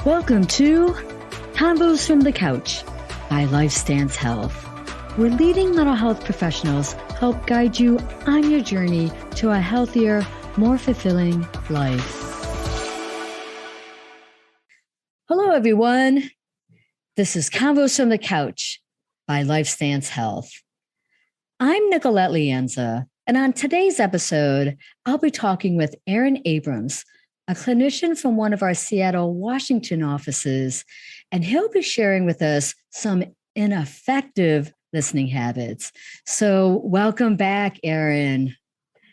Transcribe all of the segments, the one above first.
Welcome to Convos from the Couch by Lifestance Health, where leading mental health professionals help guide you on your journey to a healthier, more fulfilling life. Hello, everyone. This is Convos from the Couch by Lifestance Health. I'm Nicolette Lienza, and on today's episode, I'll be talking with Aaron Abrams, a clinician from one of our Seattle, Washington offices, and he'll be sharing with us some ineffective listening habits. So welcome back, Aaron.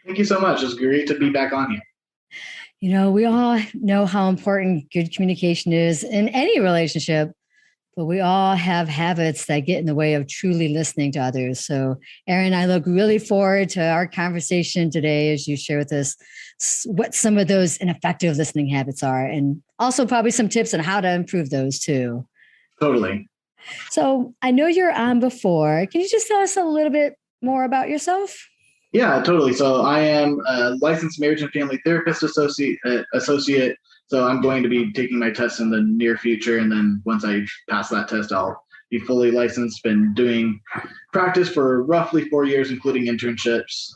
Thank you so much. It's great to be back on here. You know, we all know how important good communication is in any relationship, but we all have habits that get in the way of truly listening to others. So, Aaron, I look really forward to our conversation today as you share with us what some of those ineffective listening habits are, and also probably some tips on how to improve those too. Totally. So I know you're on before. Can you just tell us a little bit more about yourself? Yeah, totally. So I am a licensed marriage and family therapist associate. So I'm going to be taking my test in the near future. And then once I pass that test, I'll be fully licensed. Been doing practice for roughly 4 years, including internships.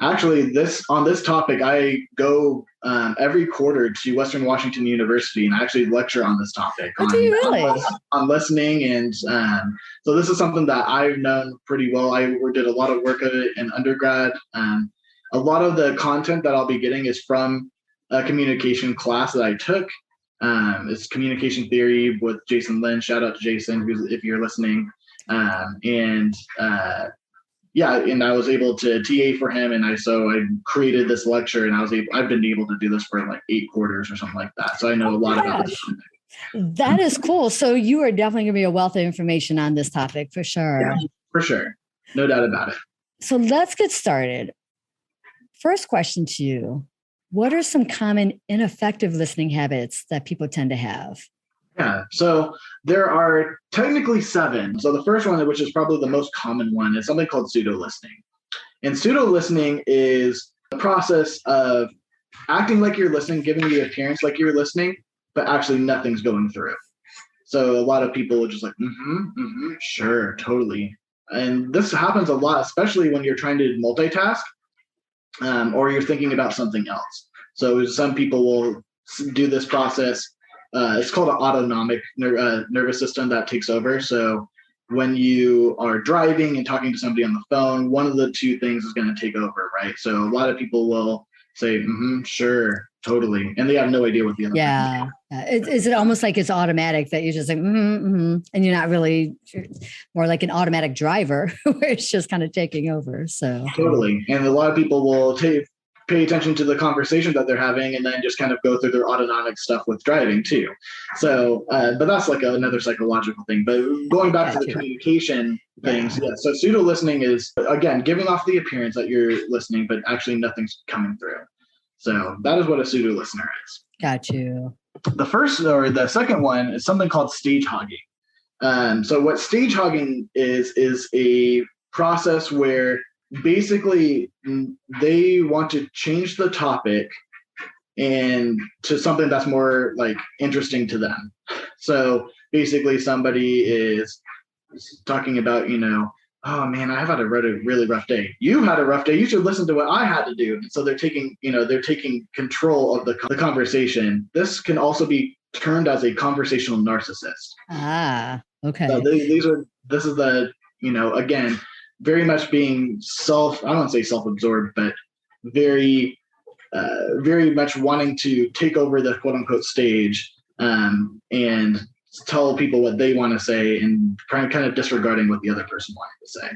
Actually, on this topic, I go every quarter to Western Washington University, and I actually lecture on this topic. Do you really? On listening, and so this is something that I've known pretty well. I did a lot of work of it in undergrad. A lot of the content that I'll be getting is from a communication class that I took. It's communication theory with Jason Lynn. Shout out to Jason, if you're listening. And I was able to TA for him, and I created this lecture, and I've been able to do this for like 8 quarters or something like that. So I know a lot about this. That is cool. So you are definitely going to be a wealth of information on this topic for sure. Yeah, for sure. No doubt about it. So let's get started. First question to you. What are some common ineffective listening habits that people tend to have? Yeah, so there are technically 7. So the first one, which is probably the most common one, is something called pseudo-listening. And pseudo-listening is the process of acting like you're listening, giving the appearance like you're listening, but actually nothing's going through. So a lot of people are just like, sure, totally. And this happens a lot, especially when you're trying to multitask or you're thinking about something else. So some people will do this process. It's called an autonomic nervous system that takes over. So when you are driving and talking to somebody on the phone, one of the two things is going to take over, right? So a lot of people will say, sure, totally. And they have no idea what the other thing is. Is it almost like it's automatic that you're just like, and you're not really more like an automatic driver where it's just kind of taking over. So totally. And a lot of people will pay attention to the conversation that they're having and then just kind of go through their autonomic stuff with driving too. So, but that's like another psychological thing. But going back to the communication things, so pseudo listening is, again, giving off the appearance that you're listening, but actually nothing's coming through. So that is what a pseudo listener is. Got you. The second one is something called stage hogging. So what stage hogging is a process where basically they want to change the topic and to something that's more like interesting to them. So basically somebody is talking about, oh man, I've had a really rough day. You've had a rough day. You should listen to what I had to do. And so they're taking control of the conversation. This can also be termed as a conversational narcissist. Ah, okay. So this is the, again, very much being I don't want to say self-absorbed, but very, very much wanting to take over the quote unquote stage and tell people what they want to say and kind of disregarding what the other person wanted to say.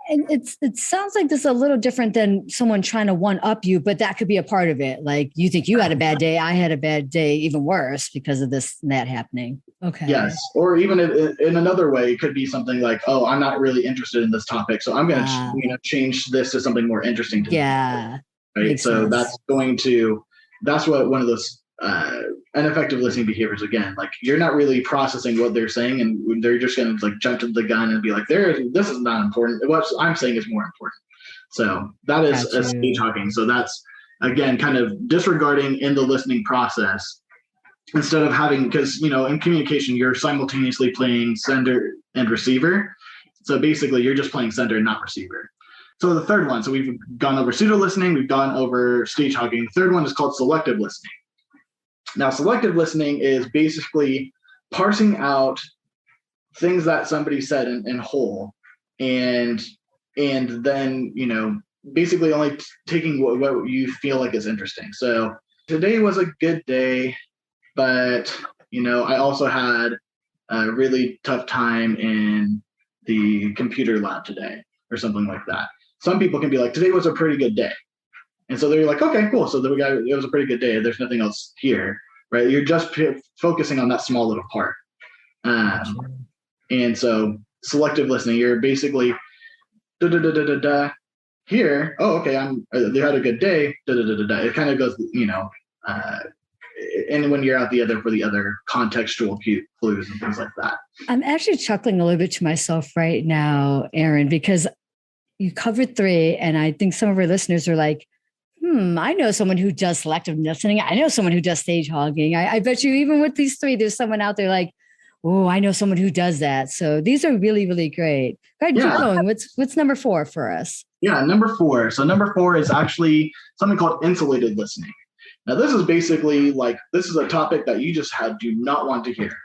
And it sounds like this is a little different than someone trying to one up you, but that could be a part of it. Like you think you had a bad day, I had a bad day, even worse because of this and that happening. Okay. Yes. Or even in another way, it could be something like, oh, I'm not really interested in this topic, so I'm going to change this to something more interesting to me. Yeah. Right. So sense. That's what one of those ineffective listening behaviors, again, like you're not really processing what they're saying, and they're just going to like jump to the gun and be like, this is not important. What I'm saying is more important. So that is a stage hogging. So that's, again, kind of disregarding in the listening process instead of having, because, in communication, you're simultaneously playing sender and receiver. So basically you're just playing sender and not receiver. So the third one, so we've gone over pseudo listening, we've gone over stage hogging. The third one is called selective listening. Now, selective listening is basically parsing out things that somebody said in whole, and then, basically only taking what you feel like is interesting. So today was a good day, but, I also had a really tough time in the computer lab today, or something like that. Some people can be like, today was a pretty good day. And so they're like, okay, cool. So it was a pretty good day. There's nothing else here, right? You're just focusing on that small little part. And so selective listening, you're basically here. Oh, okay. They had a good day. It kind of goes, and when you're out for the other contextual clues and things like that. I'm actually chuckling a little bit to myself right now, Aaron, because you covered 3, and I think some of our listeners are like, I know someone who does selective listening. I know someone who does stage hogging. I bet you even with these 3, there's someone out there like, oh, I know someone who does that. So these are really, really great. Go ahead, keep going. What's number 4 for us? Yeah, number 4. So number 4 is actually something called insulated listening. Now, this is basically like, this is a topic that you just do not want to hear.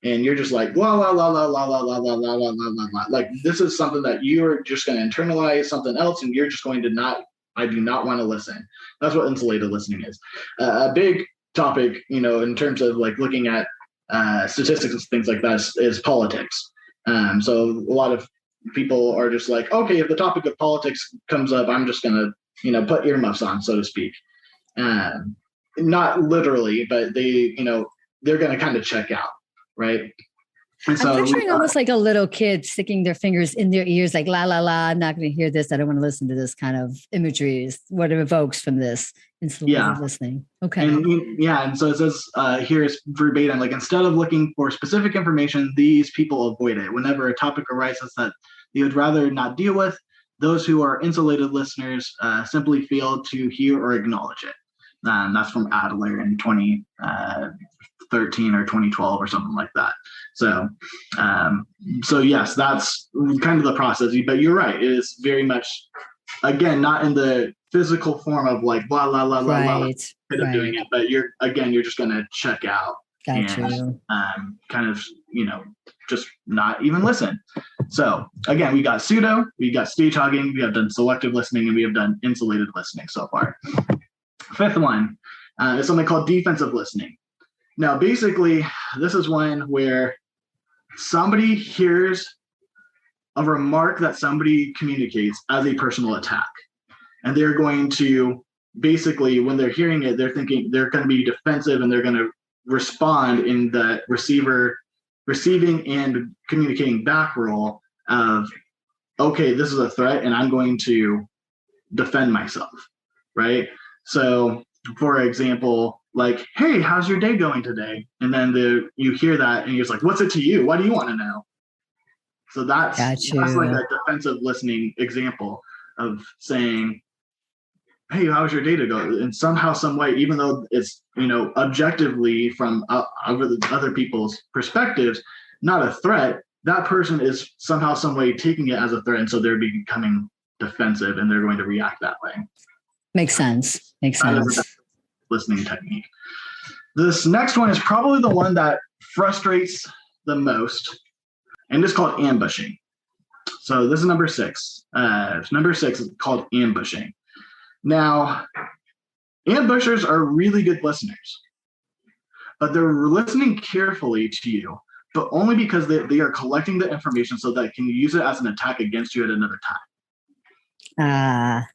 And you're just like, la, la, la, la, la, la, la, la, la, la, la, la, la. Like, this is something that you're just going to internalize something else, and you're just going to I do not want to listen. That's what insulated listening is. A big topic, in terms of like looking at statistics and things like that is politics. So a lot of people are just like, okay, if the topic of politics comes up, I'm just going to, put earmuffs on, so to speak. Not literally, but they, they're going to kind of check out. Right. And so, I'm picturing almost like a little kid sticking their fingers in their ears, like, la, la, la, I'm not going to hear this. I don't want to listen to this kind of imagery is what it evokes from this insulated listening. Okay. And so it says here is verbatim, like, instead of looking for specific information, these people avoid it. Whenever a topic arises that they would rather not deal with, those who are insulated listeners simply fail to hear or acknowledge it. That's from Adler in 2013 or 2012 or something like that. So yes, that's kind of the process. But you're right; it is very much, again, not in the physical form of like blah blah blah blah blah of doing it, but you're just going to check out and kind of just not even listen. So again, we got pseudo, we got stage hogging, we have done selective listening, and we have done insulated listening so far. 5th one is something called defensive listening. Now, basically, this is one where somebody hears a remark that somebody communicates as a personal attack. And they're going to basically, when they're hearing it, they're thinking they're going to be defensive, and they're going to respond in the receiving and communicating back role of, okay, this is a threat and I'm going to defend myself, right? So, for example, like, hey, how's your day going today? And then you hear that and you're just like, what's it to you? What do you want to know? So that's like a defensive listening example of saying, hey, how's your day to go? And somehow, some way, even though it's, objectively from other people's perspectives, not a threat, that person is somehow, some way taking it as a threat. And so they're becoming defensive and they're going to react that way. Makes sense. Listening technique. This next one is probably the one that frustrates the most, and it's called ambushing. So this is number 6. Number 6 is called ambushing. Now, ambushers are really good listeners, but they're listening carefully to you, but only because they are collecting the information so that they can use it as an attack against you at another time.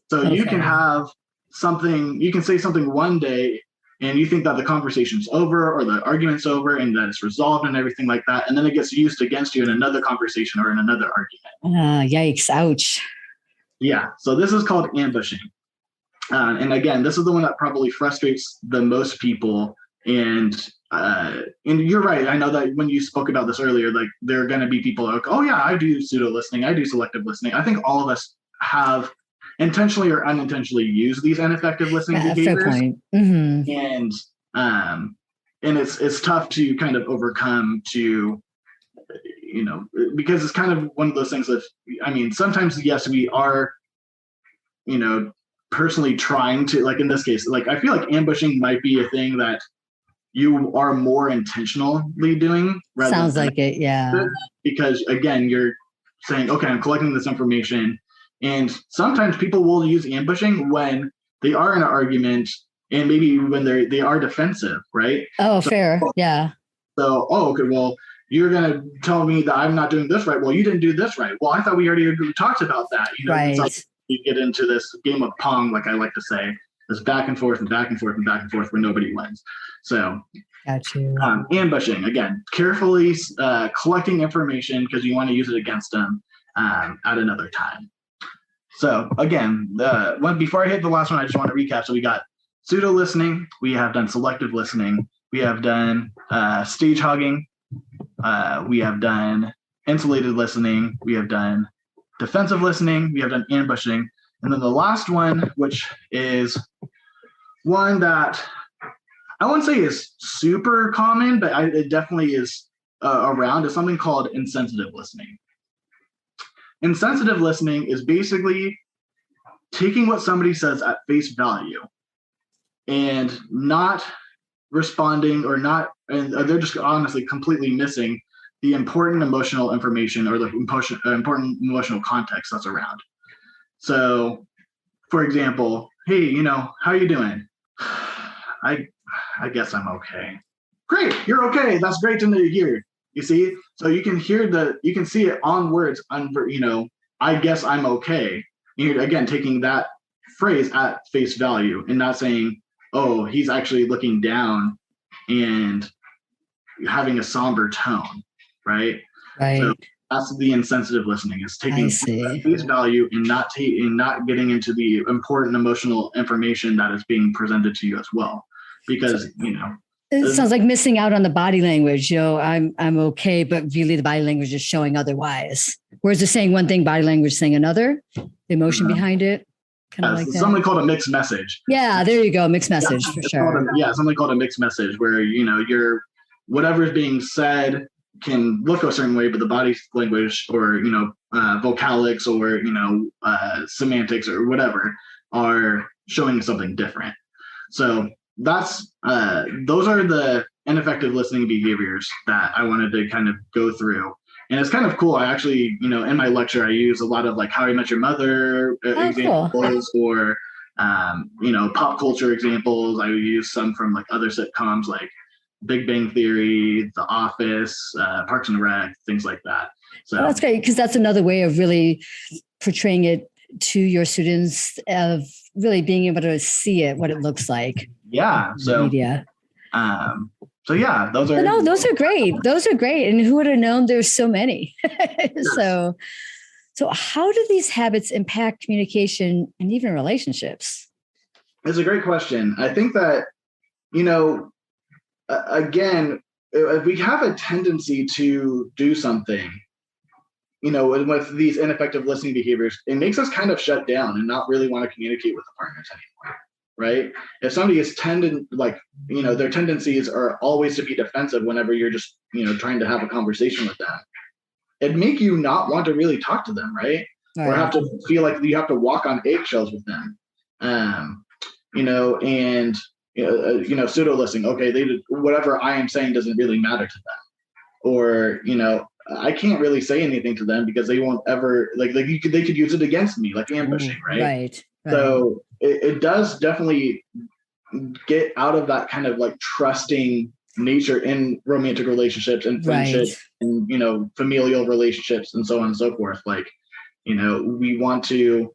So you can have something, you can say something one day and you think that the conversation's over or the argument's over and that it's resolved and everything like that. And then it gets used against you in another conversation or in another argument. Yikes. Ouch. Yeah. So this is called ambushing. And again, this is the one that probably frustrates the most people. And you're right. I know that when you spoke about this earlier, like there are going to be people like, oh yeah, I do pseudo listening. I do selective listening. I think all of us have intentionally or unintentionally used these ineffective listening behaviors. Fair point. Mm-hmm. And and it's tough to kind of overcome to, because it's kind of one of those things that, I mean, sometimes, yes, we are, personally trying to, like in this case, like I feel like ambushing might be a thing that you are more intentionally doing. Sounds like it, yeah. Because again, you're saying, okay, I'm collecting this information. And sometimes people will use ambushing when they are in an argument and maybe when they are defensive, right? Oh, fair. Yeah. So, okay, well, you're going to tell me that I'm not doing this right. Well, you didn't do this right. Well, I thought we already talked about that. Right. Like you get into this game of pong, like I like to say, this back and forth and back and forth and back and forth where nobody wins. So, got you. Ambushing, again, carefully collecting information because you want to use it against them at another time. So again, before I hit the last one, I just want to recap. So we got pseudo listening, we have done selective listening, we have done stage hogging, we have done insulated listening, we have done defensive listening, we have done ambushing, and then the last one, which is one that I wouldn't say is super common, but it definitely is around, is something called insensitive listening. Insensitive listening is basically taking what somebody says at face value and not responding and they're just honestly completely missing the important emotional information or the important emotional context that's around. So, for example, hey, how you doing? I guess I'm okay. Great, you're okay. That's great to hear. You see, so you can see it on words. I guess I'm okay. You're again taking that phrase at face value and not saying, oh, he's actually looking down and having a somber tone, right? Right. So that's the insensitive listening, is taking at face value and not getting into the important emotional information that is being presented to you as well, because it sounds like missing out on the body language. I'm okay, but really the body language is showing otherwise. Whereas they're saying one thing, body language saying another, the emotion behind it. Kind of like that. Something called a mixed message. Yeah, there you go. Mixed message for sure. Something called a mixed message where, your whatever is being said can look a certain way, but the body language or, vocalics or, semantics or whatever are showing something different. So those are the ineffective listening behaviors that I wanted to kind of go through. And it's kind of cool. I actually, in my lecture, I use a lot of like How I Met Your Mother examples, cool. Or, pop culture examples. I use some from like other sitcoms like Big Bang Theory, The Office, Parks and Rec, things like that. So that's great, because that's another way of really portraying it to your students, of really being able to see it, what it looks like. Yeah. So media. So yeah, those are great. Those are great. And who would have known there's so many? So how do these habits impact communication and even relationships? It's a great question. I think that, again, if we have a tendency to do something, with these ineffective listening behaviors, it makes us kind of shut down and not really want to communicate with the partners anymore. Right? If somebody is their tendencies are always to be defensive whenever you're just, trying to have a conversation with them, it'd make you not want to really talk to them, right? Or have to feel like you have to walk on eggshells with them. Pseudo listening. Okay, whatever I am saying doesn't really matter to them. Or, I can't really say anything to them because they won't ever they could use it against me, like ambushing, right? Right. So it does definitely get out of that kind of like trusting nature in romantic relationships and friendships and, familial relationships and so on and so forth. Like, we want to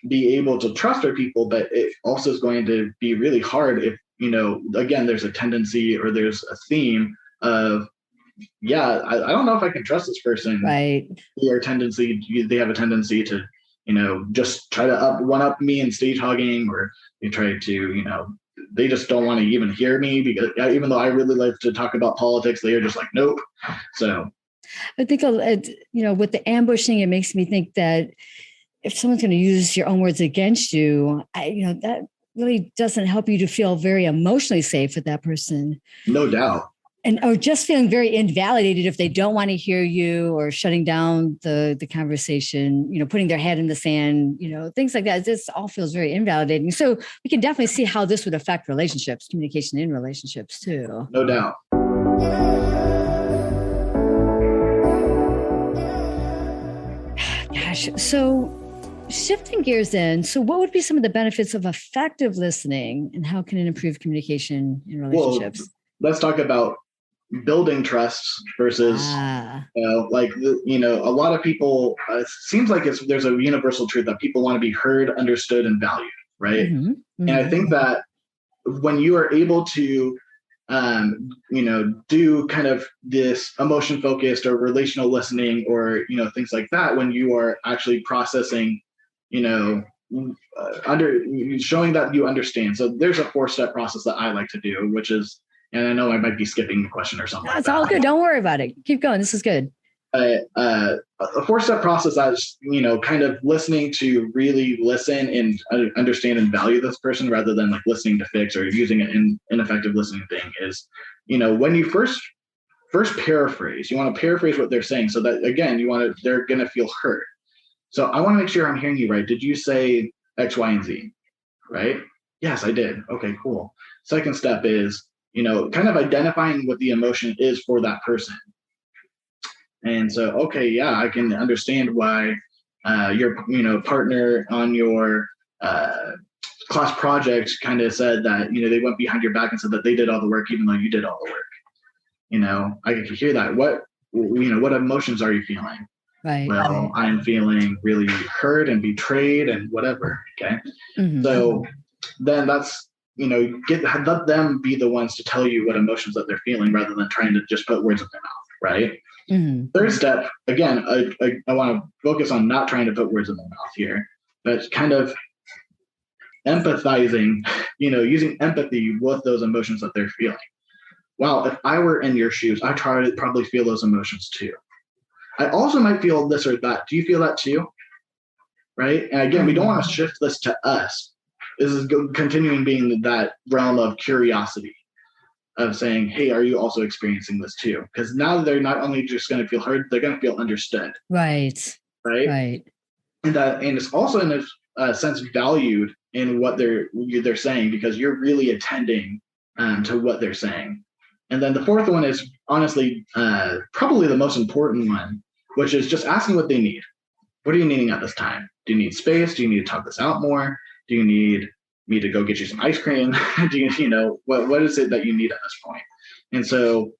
be able to trust our people, but it also is going to be really hard if, again, there's a tendency or there's a theme of, I don't know if I can trust this person. Right. They have a tendency to, just try to one up me in stage hogging, or they try to, they just don't want to even hear me, because even though I really like to talk about politics, they are just like, nope. So I think, with the ambushing, it makes me think that if someone's going to use your own words against you, that really doesn't help you to feel very emotionally safe with that person. No doubt. Or just feeling very invalidated if they don't want to hear you, or shutting down the conversation, putting their head in the sand, things like that. This all feels very invalidating. So we can definitely see how this would affect relationships, communication in relationships too. No doubt. Gosh, so shifting gears then. So what would be some of the benefits of effective listening, and how can it improve communication in relationships? Well, let's talk about building trust versus, a lot of people, it seems like there's a universal truth that people want to be heard, understood, and valued, right? Mm-hmm. Mm-hmm. And I think that when you are able to, do kind of this emotion focused or relational listening, or, things like that, when you are actually processing, showing that you understand. So there's a 4-step process that I like to do, which is, and I know I might be skipping a question or something. That's all good. Don't worry about it. Keep going. This is good. A 4-step process is, kind of listening to really listen and understand and value this person, rather than like listening to fix or using an ineffective listening thing, is, when you first paraphrase, you want to paraphrase what they're saying, so that, again, they're going to feel heard. So I want to make sure I'm hearing you right. Did you say X, Y, and Z? Right? Yes, I did. Okay, cool. Second step is, kind of identifying what the emotion is for that person. And so, okay, yeah, I can understand why your, partner on your class project kind of said that, they went behind your back and said that they did all the work, even though you did all the work. I can hear that. What emotions are you feeling? Right. Well, right. I'm feeling really hurt and betrayed and whatever. Okay. Mm-hmm. So then that's, let them be the ones to tell you what emotions that they're feeling, rather than trying to just put words in their mouth. Right. Mm-hmm. Third step, again, I want to focus on not trying to put words in their mouth here, but kind of empathizing, using empathy with those emotions that they're feeling. Well, if I were in your shoes, I'd probably feel those emotions too. I also might feel this or that. Do you feel that too? Right. And again, we don't want to shift this to us. This is continuing being that realm of curiosity, of saying, hey, are you also experiencing this too? Because now they're not only just going to feel heard, they're going to feel understood. Right. And it's also in a sense valued in what they're saying, because you're really attending to what they're saying. And then the fourth one is honestly probably the most important one, which is just asking what they need. What are you needing at this time? Do you need space? Do you need to talk this out more? Do you need me to go get you some ice cream? What is it that you need at this point? And so,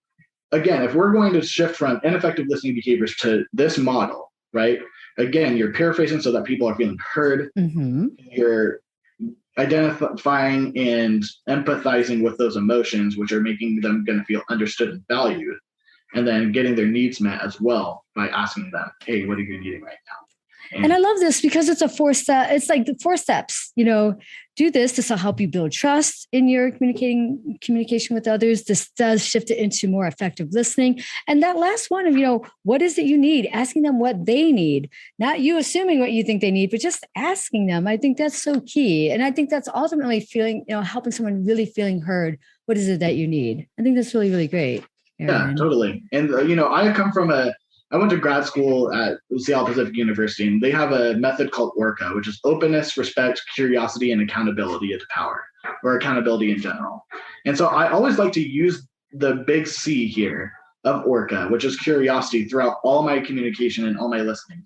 again, if we're going to shift from ineffective listening behaviors to this model, right? Again, you're paraphrasing so that people are feeling heard. Mm-hmm. You're identifying and empathizing with those emotions, which are making them going to feel understood and valued, and then getting their needs met as well by asking them, hey, what are you needing right now? And I love this because it's a 4-step. It's like the 4 steps, do this. This will help you build trust in your communication with others. This does shift it into more effective listening. And that last one of, what is it you need? Asking them what they need, not you assuming what you think they need, but just asking them. I think that's so key. And I think that's ultimately helping someone really feeling heard. What is it that you need? I think that's really, really great. Aaron. Yeah, totally. And, I went to grad school at Seattle Pacific University, and they have a method called ORCA, which is openness, respect, curiosity, and accountability to power, or accountability in general. And so I always like to use the big C here of ORCA, which is curiosity, throughout all my communication and all my listening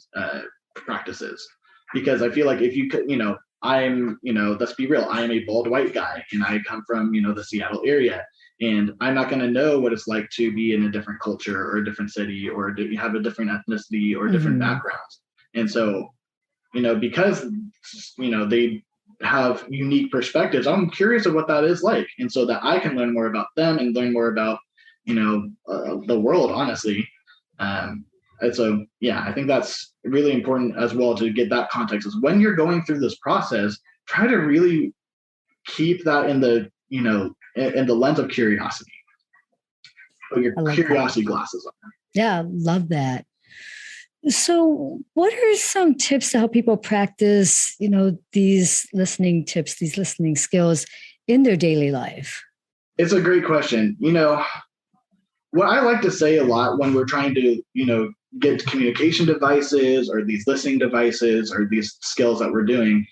practices. Because I feel like if you could, let's be real, I am a bald white guy, and I come from, the Seattle area. And I'm not going to know what it's like to be in a different culture or a different city, or to have a different ethnicity or different backgrounds. And so, because, they have unique perspectives, I'm curious of what that is like. And so that I can learn more about them and learn more about, the world, honestly. And so, I think that's really important as well, to get that context. Is when you're going through this process, try to really keep that in the, in the lens of curiosity. Put your curiosity glasses on. Yeah, love that. So what are some tips to help people practice, these listening tips, these listening skills in their daily life? It's a great question. What I like to say a lot when we're trying to, get communication devices or these listening devices or these skills that we're doing,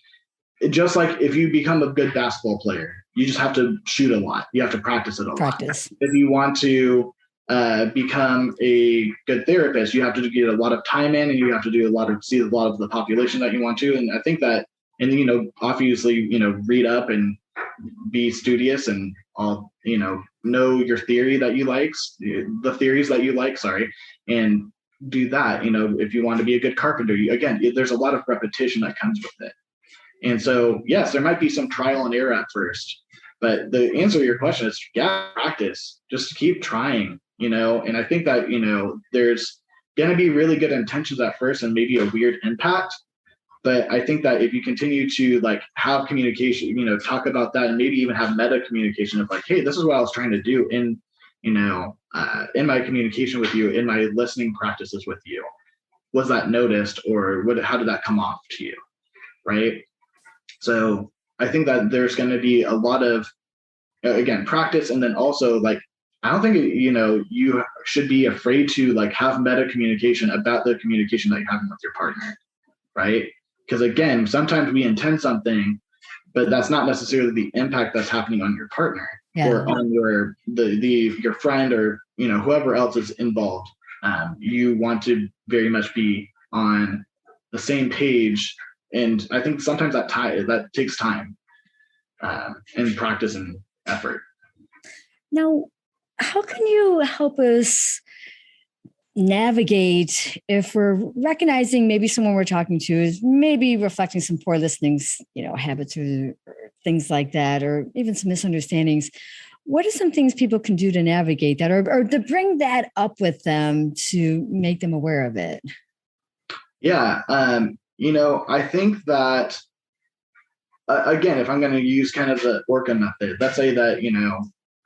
just like if you become a good basketball player, you just have to shoot a lot. You have to practice it a lot. If you want to become a good therapist, you have to get a lot of time in, and you have to see a lot of the population that you want to. And I think that, and obviously, read up and be studious and all, know your theory that you like, the theories that you like, and do that. If you want to be a good carpenter, there's a lot of repetition that comes with it. And so, yes, there might be some trial and error at first, but the answer to your question is, practice. Just keep trying, and I think that, there's going to be really good intentions at first and maybe a weird impact. But I think that if you continue to have communication, talk about that, and maybe even have meta communication of hey, this is what I was trying to do in my communication with you, in my listening practices with you. Was that noticed, or how did that come off to you? Right. So I think that there's going to be a lot of, again, practice. And then also I don't think, you should be afraid to have meta communication about the communication that you're having with your partner. Right. Because again, sometimes we intend something, but that's not necessarily the impact that's happening on your partner or on your friend or whoever else is involved. You want to very much be on the same page, and I think sometimes that takes time and practice and effort. Now, how can you help us navigate if we're recognizing maybe someone we're talking to is maybe reflecting some poor listening, habits or things like that, or even some misunderstandings? What are some things people can do to navigate that, or to bring that up with them to make them aware of it? Yeah. I think that, again, if I'm going to use kind of the Orca method, let's say that,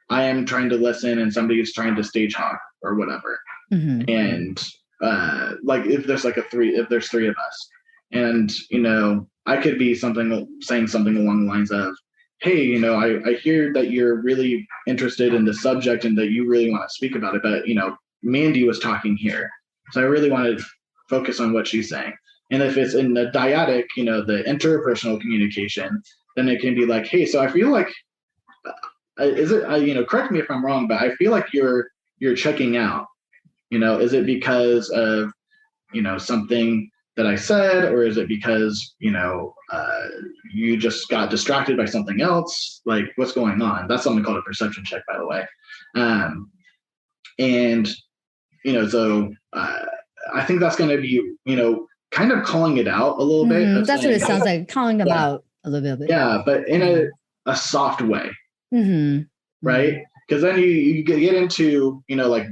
I am trying to listen and somebody is trying to stage hawk or whatever. Mm-hmm. And if there's three of us, and I could be saying something along the lines of, hey, I hear that you're really interested in the subject and that you really want to speak about it, but Mandy was talking here, so I really want to focus on what she's saying. And if it's in the dyadic, the interpersonal communication, then it can be hey, so I feel like, is it, correct me if I'm wrong, but I feel like you're checking out. Is it because of, something that I said, or is it because, you just got distracted by something else? What's going on? That's something called a perception check, by the way. So I think that's going to be, kind of calling it out a little bit. That's what it sounds like, calling them out a little bit. Yeah, but in a soft way. Mm-hmm. Right? Because then you get into,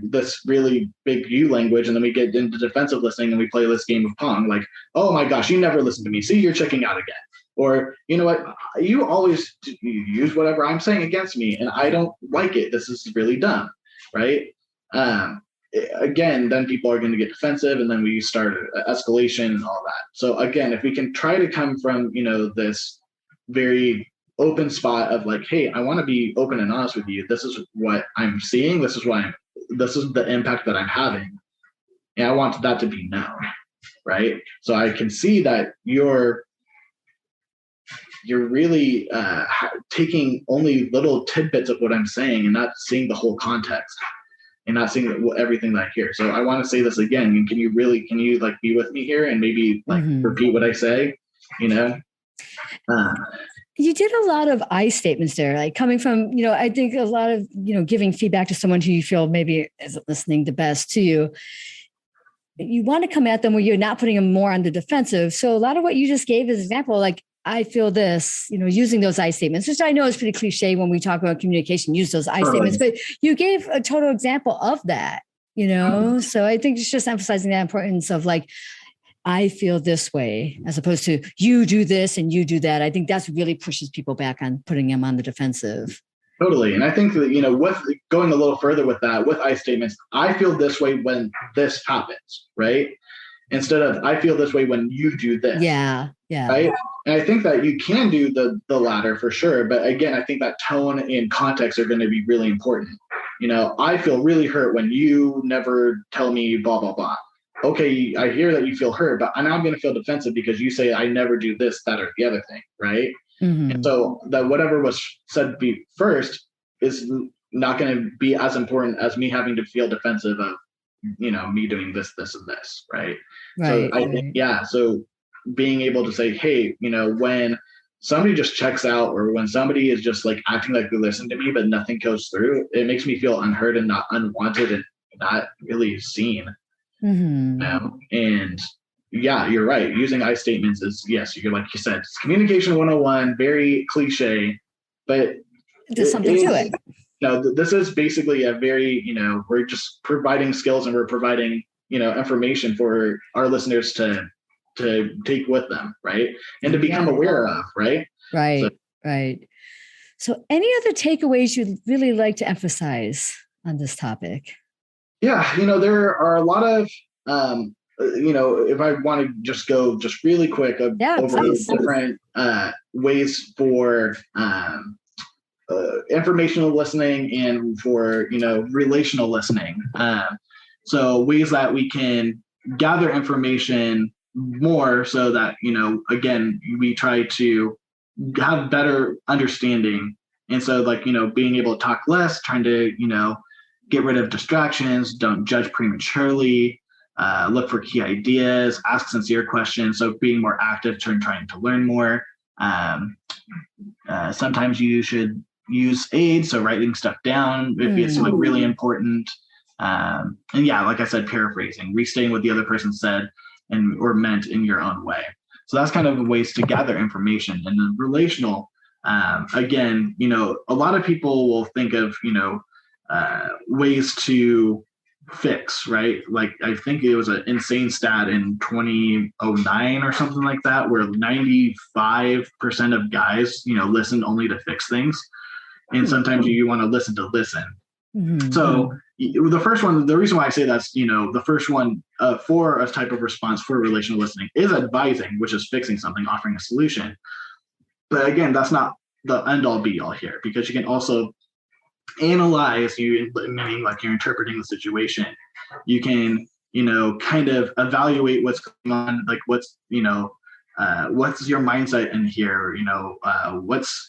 this really big you language, and then we get into defensive listening and we play this game of Pong. Oh my gosh, you never listen to me. See, you're checking out again. Or, you know what, you always use whatever I'm saying against me, and I don't like it. This is really dumb. Right? Again, then people are going to get defensive, and then we start escalation and all that. So again, if we can try to come from, this very open spot of hey, I want to be open and honest with you. This is what I'm seeing. This is the impact that I'm having. And I want that to be known. Right. So I can see that you're really taking only little tidbits of what I'm saying and not seeing the whole context and not seeing everything that I hear. So I want to say this again. Can you be with me here and maybe repeat what I say, You did a lot of I statements there, coming from, I think a lot of, giving feedback to someone who you feel maybe isn't listening the best to you. You want to come at them where you're not putting them more on the defensive. So a lot of what you just gave as an example, I feel this, using those I statements, which I know is pretty cliche when we talk about communication, use those I statements, but you gave a total example of that, So I think it's just emphasizing that importance of I feel this way, as opposed to you do this and you do that. I think that's really pushes people back on putting them on the defensive. Totally. And I think that, with going a little further with that, with I statements, I feel this way when this happens, right? instead of I feel this way when you do this. Yeah. Right. And I think that you can do the latter for sure. But again, I think that tone and context are going to be really important. I feel really hurt when you never tell me blah, blah, blah. Okay, I hear that you feel hurt, but now I'm going to feel defensive because you say I never do this, that, or the other thing. Right. Mm-hmm. And so that whatever was said first is not going to be as important as me having to feel defensive of, me doing this, this, and this. Right. So I think, so being able to say, hey, when somebody just checks out or when somebody is just like acting like they listen to me, but nothing goes through, it makes me feel unheard and not unwanted and not really seen. Mm-hmm. And yeah, you're right. Using I statements is, yes, you're like you said, it's communication 101, very cliche, but there's something to it. This is basically a very, we're just providing skills and we're providing, information for our listeners to take with them, right? And to become aware of, right? Right. So any other takeaways you'd really like to emphasize on this topic? Yeah, there are a lot of, if I want to just go just really quick over different ways for informational listening and for, relational listening. So ways that we can gather information more so that, again, we try to have better understanding. And so being able to talk less, trying to, get rid of distractions, don't judge prematurely, look for key ideas, ask sincere questions. So being more active, trying to learn more. Sometimes you should use aids. So writing stuff down if it's really important. And yeah, like I said, paraphrasing, restating what the other person said or meant in your own way. So that's kind of ways to gather information. And then relational, again, a lot of people will think of, ways to fix, right? Like I think it was an insane stat in 2009 or something like that, where 95% of guys, listen only to fix things. And sometimes you want to listen to listen. Mm-hmm. So the first one, the reason why I say that's, the first one for a type of response for relational listening is advising, which is fixing something, offering a solution. But again, that's not the end all be all here, because you can also analyze, meaning like you're interpreting the situation. You can, kind of evaluate what's going on, like what's your mindset in here? What's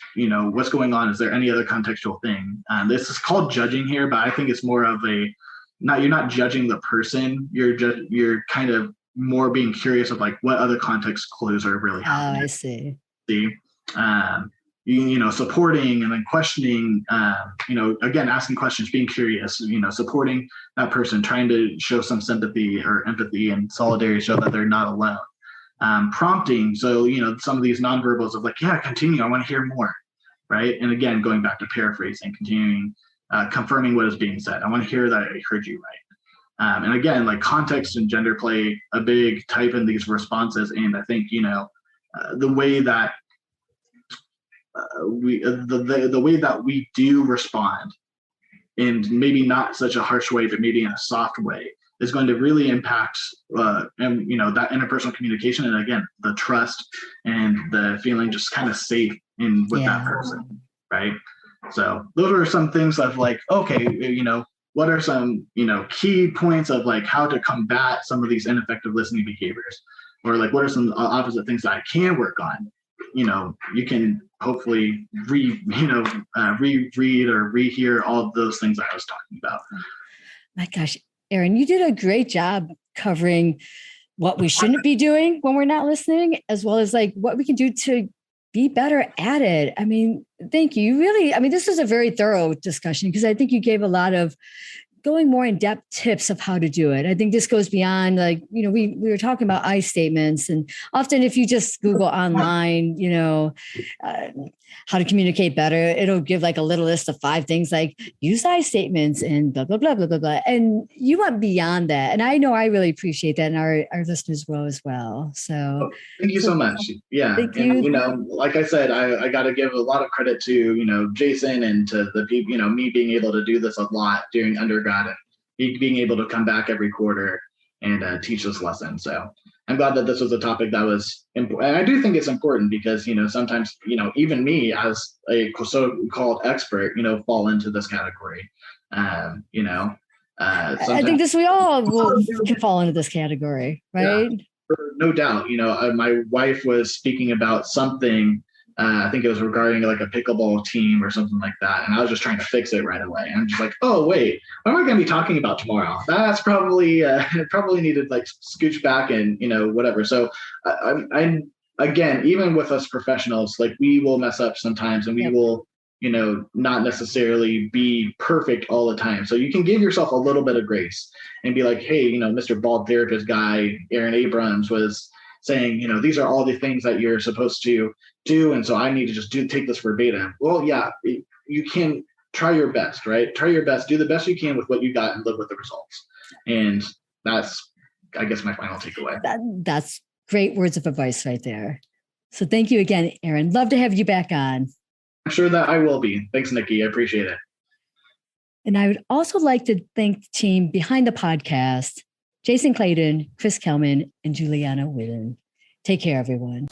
going on? Is there any other contextual thing? This is called judging here, but I think it's more of you're not judging the person. You're kind of more being curious of like what other context clues are really happening. I see. Supporting and then questioning, again, asking questions, being curious, supporting that person, trying to show some sympathy or empathy and solidarity, show that they're not alone. Prompting, so some of these nonverbals of like, yeah, continue, I want to hear more, right? And again, going back to paraphrasing, continuing, confirming what is being said. I want to hear that I heard you right. And again, like context and gender play a big type in these responses. And I think the way that the way that we do respond, and maybe not such a harsh way, but maybe in a soft way, is going to really impact, that interpersonal communication. And again, the trust and the feeling just kind of safe with that person. Right. So those are some things of like, okay, what are some, key points of like how to combat some of these ineffective listening behaviors, or like, what are some opposite things that I can work on? You can hopefully reread or rehear all of those things I was talking about. My gosh, Aaron, you did a great job covering what we shouldn't be doing when we're not listening, as well as like what we can do to be better at it. I mean, thank you. This was a very thorough discussion, because I think you gave a lot of going more in depth tips of how to do it. I think this goes beyond we were talking about I statements, and often if you just Google online, how to communicate better, it'll give like a little list of 5 things like use I statements and blah, blah, blah, blah, blah, blah. And you went beyond that. And I know I really appreciate that. And our listeners will as well. So thank you so much. Yeah. Thank you. Like I said, I got to give a lot of credit to, Jason and to the people, me being able to do this a lot during undergrad and being able to come back every quarter and teach this lesson. So I'm glad that this was a topic that was important. And I do think it's important because, sometimes, even me as a so-called expert, fall into this category. I think we all can fall into this category, right? Yeah, no doubt. My wife was speaking about something. I think it was regarding like a pickleball team or something like that. And I was just trying to fix it right away. I'm just like, oh, wait, what am I going to be talking about tomorrow? That's probably needed like scooch back and, whatever. So I'm again, even with us professionals, like we will mess up sometimes and we will, not necessarily be perfect all the time. So you can give yourself a little bit of grace and be like, hey, Mr. Bald Therapist guy, Aaron Abrams was saying, these are all the things that you're supposed to do. And so I need to just take this verbatim. Well, yeah, you can try your best, right? Try your best, do the best you can with what you got and live with the results. And that's, I guess, my final takeaway. That's great words of advice right there. So thank you again, Aaron. Love to have you back on. I'm sure that I will be. Thanks, Nikki. I appreciate it. And I would also like to thank the team behind the podcast, Jason Clayton, Chris Kelman, and Juliana Whitten. Take care, everyone.